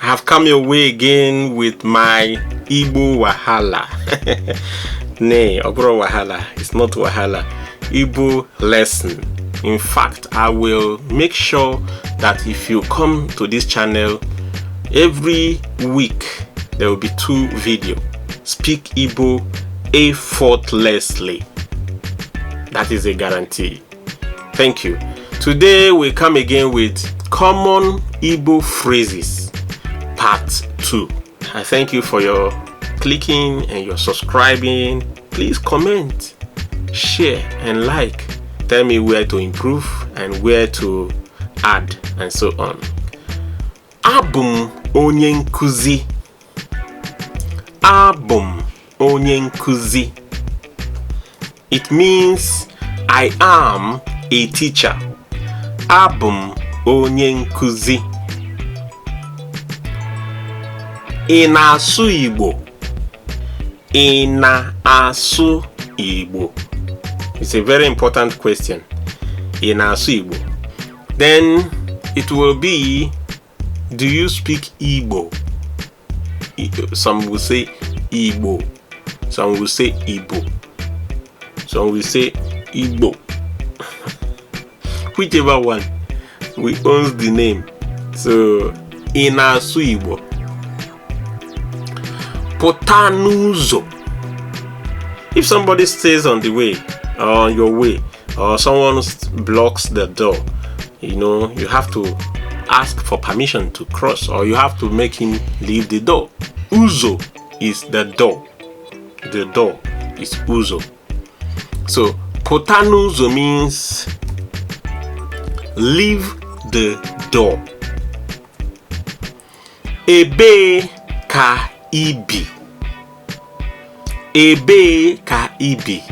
have come your way again with my Igbo Wahala. Nay, Ogro Wahala. It's not Wahala. Igbo lesson. In fact, I will make sure that if you come to this channel, every week there will be 2 videos. Speak Igbo effortlessly. That is a guarantee. Thank you. Today we come again with common Igbo phrases, part 2. I thank you for your clicking and your subscribing. Please comment, share and like. Tell me where to improve and where to add and so on. Abum onye nkuzi. Abum onye nkuzi. It means I am a teacher. Abum onye nkuzi. Ị na-asụ Igbo? Ị na-asụ Igbo? It's a very important question. Ị na-asụ Igbo? Then it will be, do you speak Igbo? Some will say Igbo. Some will say Igbo. Some will say Igbo. Whichever one, we own the name. So, ị na-asụ Igbo? Pụta n'ụzọ. If somebody stays on the way, or on your way, or someone blocks the door, you have to ask for permission to cross, or you have to make him leave the door. Uzo is the door. The door is uzo. So, pụta n'ụzọ means leave the door. Ebe ka ibi. Ebe ka ibi.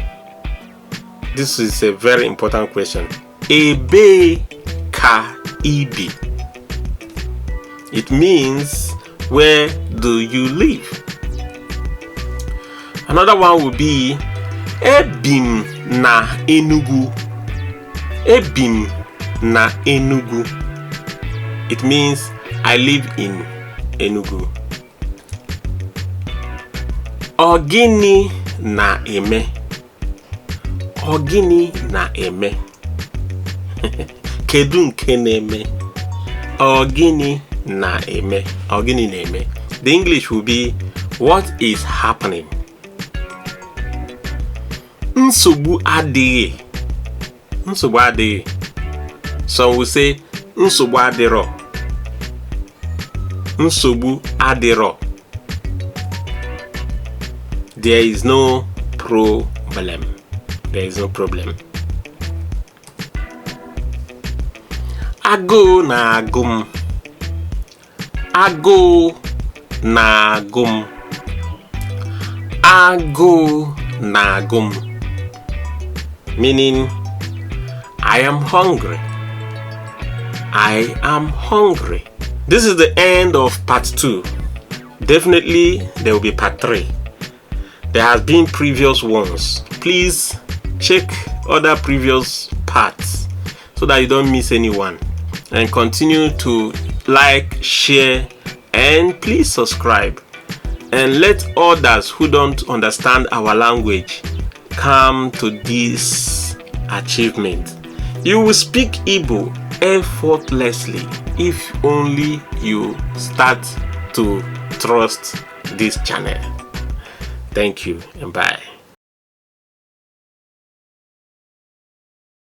This is a very important question. Ebe ka ibi. It means, where do you live? Another one would be Ebim na Enugu. Ebim na Enugu. It means I live in Enugu. Ogini na eme. Ogini na eme. Kedu nke na-eme? Ogini na eme. Ogini na eme. The English will be, what is happening? Nsogbu adịghị. Nsogbu adịghị. Some will say nsogbu adịrọ. Nsogbu adịrọ. There is no problem. There is no problem. Agụ na-agụ m. Agụ na-agụ m. Agụ na-agụ m. Meaning, I am hungry. I am hungry. This is the end of part 2. Definitely, there will be part 3. There has been previous ones. Please check other previous parts so that you don't miss anyone. And continue to like, share, and please subscribe. And let others who don't understand our language come to this achievement. You will speak Igbo effortlessly if only you start to trust this channel. Thank you and bye.